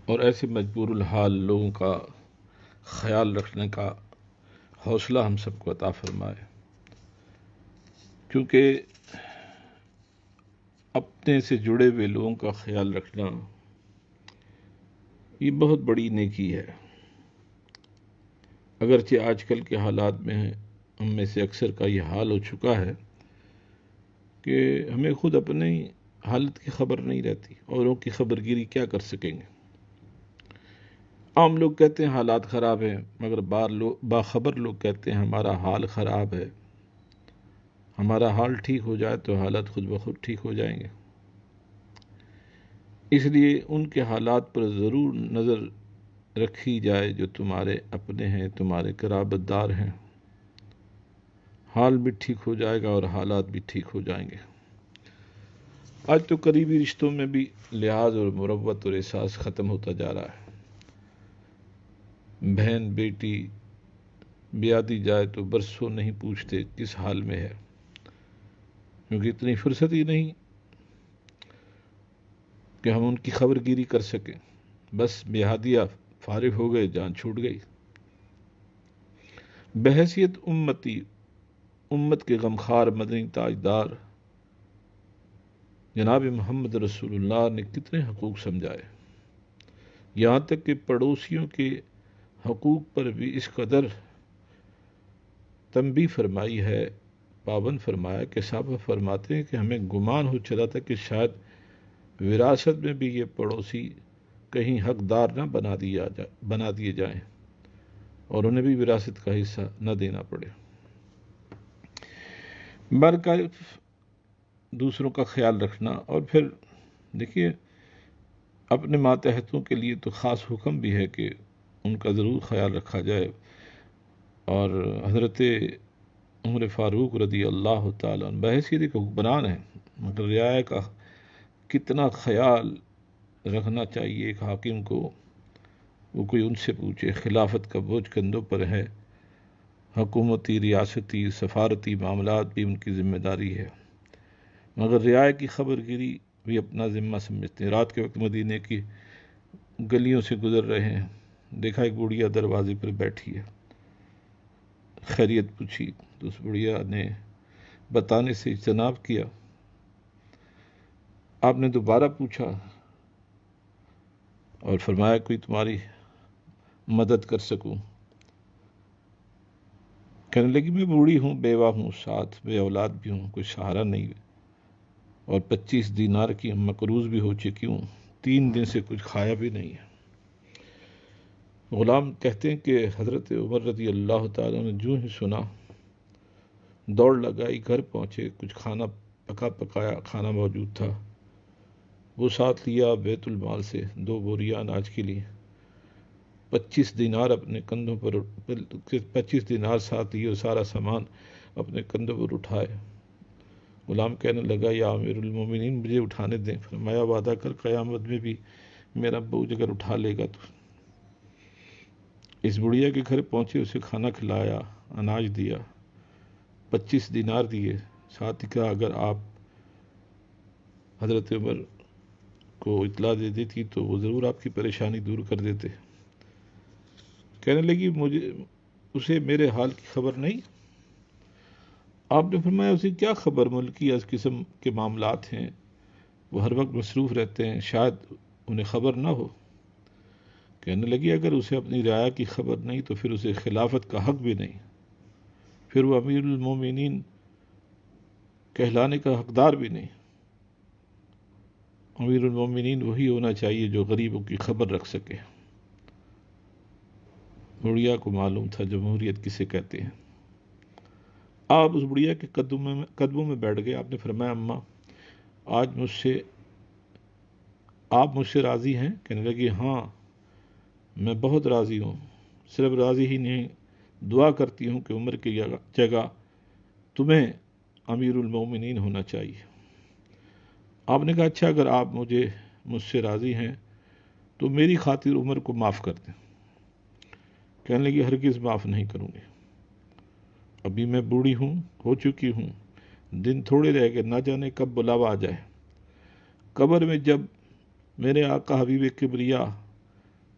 اور ایسے مجبور الحال لوگوں کا خیال رکھنے کا حوصلہ ہم سب کو عطا فرمائے، کیونکہ اپنے سے جڑے ہوئے لوگوں کا خیال رکھنا یہ بہت بڑی نیکی ہے۔ اگرچہ آج کل کے حالات میں ہم میں سے اکثر کا یہ حال ہو چکا ہے کہ ہمیں خود اپنی حالت کی خبر نہیں رہتی، اوروں کی خبر گیری کیا کر سکیں گے۔ عام لوگ کہتے ہیں حالات خراب ہیں، مگر باخبر لوگ کہتے ہیں ہمارا حال خراب ہے۔ ہمارا حال ٹھیک ہو جائے تو حالات خود بخود ٹھیک ہو جائیں گے۔ اس لیے ان کے حالات پر ضرور نظر رکھی جائے جو تمہارے اپنے ہیں، تمہارے قرابت دار ہیں۔ حال بھی ٹھیک ہو جائے گا اور حالات بھی ٹھیک ہو جائیں گے۔ آج تو قریبی رشتوں میں بھی لحاظ اور مروت اور احساس ختم ہوتا جا رہا ہے۔ بہن بیٹی بیاہ دی جائے تو برسوں نہیں پوچھتے کس حال میں ہے، کیونکہ اتنی فرصت ہی نہیں کہ ہم ان کی خبر گیری کر سکیں۔ بس بیاہ دیا، فارغ ہو گئے، جان چھوٹ گئی۔ بحیثیت امت کے غمخوار مدنی تاجدار جناب محمد رسول اللہ نے کتنے حقوق سمجھائے، یہاں تک کہ پڑوسیوں کے حقوق پر بھی اس قدر تنبیہ فرمائی ہے، پابند فرمایا کہ صحابہ فرماتے ہیں کہ ہمیں گمان ہو چلا تھا کہ شاید وراثت میں بھی یہ پڑوسی کہیں حقدار نہ بنا دیے جائیں اور انہیں بھی وراثت کا حصہ نہ دینا پڑے۔ برکف دوسروں کا خیال رکھنا، اور پھر دیکھیے اپنے ماتحتوں کے لیے تو خاص حکم بھی ہے کہ ان کا ضرور خیال رکھا جائے، اور حضرت عمر فاروق رضی اللہ تعالیٰ عنہ بحیثیت ایک حکمران ہیں، مگر رعایا کا کتنا خیال رکھنا چاہیے ایک حاکم کو۔ وہ کوئی ان سے پوچھے، خلافت کا بوجھ کندھوں پر ہے، حکومتی، ریاستی، سفارتی معاملات بھی ان کی ذمہ داری ہے، مگر رعایا کی خبر گیری بھی اپنا ذمہ سمجھتے ہیں۔ رات کے وقت مدینے کی گلیوں سے گزر رہے ہیں، دیکھا ایک بڑھیا دروازے پر بیٹھی ہے، خیریت پوچھی تو اس بڑھیا نے بتانے سے اجتناب کیا۔ آپ نے دوبارہ پوچھا اور فرمایا کوئی تمہاری مدد کر سکوں؟ کہنے لگی میں بوڑھی ہوں، بیوہ ہوں، ساتھ بے اولاد بھی ہوں، کوئی سہارا نہیں، اور 25 دینار کی مقروض بھی ہو چکی ہوں، 3 دن سے کچھ کھایا بھی نہیں ہے۔ غلام کہتے ہیں کہ حضرت عمر رضی اللہ تعالیٰ نے جو ہی سنا دوڑ لگائی، گھر پہنچے، کچھ کھانا پکایا کھانا موجود تھا، وہ ساتھ لیا بیت المال سے 2 بوریاں اناج کے لیے، 25 دینار اپنے کندھوں پر 25 دینار ساتھ لیے اور سارا سامان اپنے کندھوں پر اٹھائے۔ غلام کہنے لگا یا امیر المومنین مجھے اٹھانے دیں۔ فرمایا وعدہ کر قیامت میں بھی میرا بوجھ اگر اٹھا لے گا تو۔ اس بڑھیا کے گھر پہنچے، اسے کھانا کھلایا، اناج دیا، 25 دینار دیے، ساتھ ہی کہا اگر آپ حضرت عمر کو اطلاع دے دیتی تو وہ ضرور آپ کی پریشانی دور کر دیتے۔ کہنے لگی اسے میرے حال کی خبر نہیں؟ آپ نے فرمایا اسے کیا خبر، ملکی اس قسم کے معاملات ہیں، وہ ہر وقت مصروف رہتے ہیں، شاید انہیں خبر نہ ہو۔ کہنے لگی اگر اسے اپنی رعایا کی خبر نہیں تو پھر اسے خلافت کا حق بھی نہیں، پھر وہ امیر المومنین کہلانے کا حقدار بھی نہیں۔ امیر المومنین وہی ہونا چاہیے جو غریبوں کی خبر رکھ سکے۔ بڑھیا کو معلوم تھا جمہوریت کسے کہتے ہیں۔ آپ اس بڑھیا کے قدموں میں بیٹھ گئے۔ آپ نے فرمایا اماں آج آپ مجھ سے راضی ہیں؟ کہنے لگی ہاں میں بہت راضی ہوں، صرف راضی ہی نہیں، دعا کرتی ہوں کہ عمر کی جگہ تمہیں امیر المومنین ہونا چاہیے۔ آپ نے کہا اچھا اگر آپ مجھ سے راضی ہیں تو میری خاطر عمر کو معاف کر دیں۔ کہنے لگی ہرگز معاف نہیں کروں گی، ابھی میں بوڑھی ہو چکی ہوں، دن تھوڑے رہ گئے، نہ جانے کب بلاوا آ جائے۔ قبر میں جب میرے آقا حبیب کبریا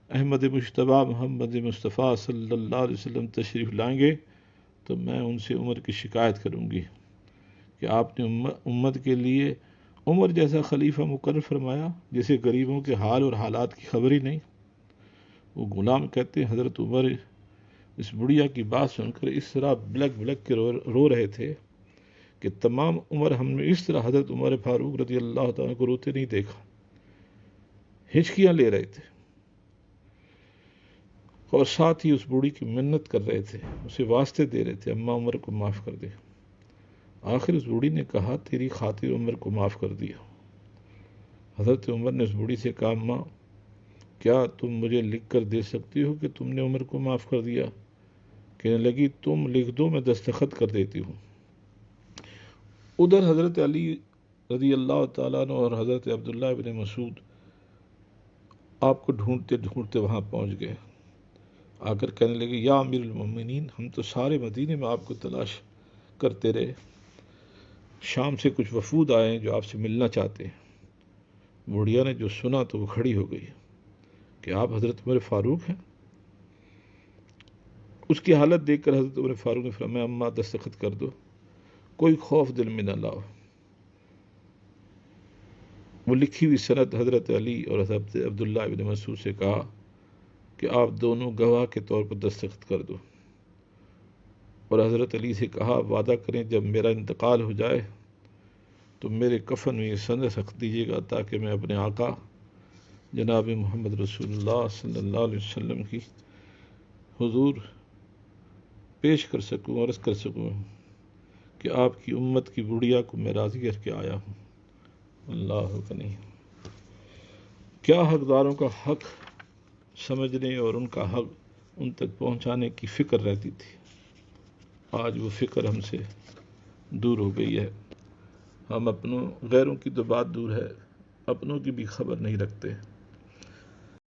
احمد مشتبہ محمد مصطفیٰ صلی اللہ علیہ وسلم تشریف لائیں گے تو میں ان سے عمر کی شکایت کروں گی کہ آپ نے امت کے لیے عمر جیسا خلیفہ مقرر فرمایا جسے غریبوں کے حال اور حالات کی خبر ہی نہیں۔ وہ غلام کہتے ہیں حضرت عمر اس بڑھیا کی بات سن کر اس طرح بلک بلک کے رو رہے تھے کہ تمام عمر ہم نے اس طرح حضرت عمر فاروق رضی اللہ تعالیٰ کو روتے نہیں دیکھا، ہچکیاں لے رہے تھے اور ساتھ ہی اس بوڑھی کی منت کر رہے تھے، اسے واسطے دے رہے تھے اماں عمر کو معاف کر دے۔ آخر اس بوڑھی نے کہا تیری خاطر عمر کو معاف کر دیا۔ حضرت عمر نے اس بوڑھی سے کہا اماں کیا تم مجھے لکھ کر دے سکتی ہو کہ تم نے عمر کو معاف کر دیا؟ کہنے لگی تم لکھ دو میں دستخط کر دیتی ہوں۔ ادھر حضرت علی رضی اللہ تعالیٰ عنہ اور حضرت عبداللہ بن مسعود آپ کو ڈھونڈتے ڈھونڈتے وہاں پہنچ گئے، آ کر کہنے لگے یا امیر المومنین ہم تو سارے مدینے میں آپ کو تلاش کرتے رہے، شام سے کچھ وفود آئے ہیں جو آپ سے ملنا چاہتے ہیں۔ بڑھیا نے جو سنا تو وہ کھڑی ہو گئی کہ آپ حضرت عمر فاروق ہیں۔ اس کی حالت دیکھ کر حضرت عمر فاروق نے فرمایا اماں دستخط کر دو، کوئی خوف دل میں نہ لاؤ۔ وہ لکھی ہوئی سند حضرت علی اور حضرت عبداللہ بن مسعود سے کہا کہ آپ دونوں گواہ کے طور پر دستخط کر دو، اور حضرت علی سے کہا وعدہ کریں جب میرا انتقال ہو جائے تو میرے کفن میں یہ سند رکھ دیجیے گا تاکہ میں اپنے آقا جناب محمد رسول اللہ صلی اللہ علیہ وسلم کی حضور پیش کر سکوں اور عرض کر سکوں کہ آپ کی امت کی بڑھیا کو میں راضی کر کے آیا ہوں۔ اللہ کا نہیں کیا حقداروں کا حق سمجھنے اور ان کا حق ان تک پہنچانے کی فکر رہتی تھی، آج وہ فکر ہم سے دور ہو گئی ہے۔ ہم اپنوں غیروں کی تو بات دور ہے، اپنوں کی بھی خبر نہیں رکھتے۔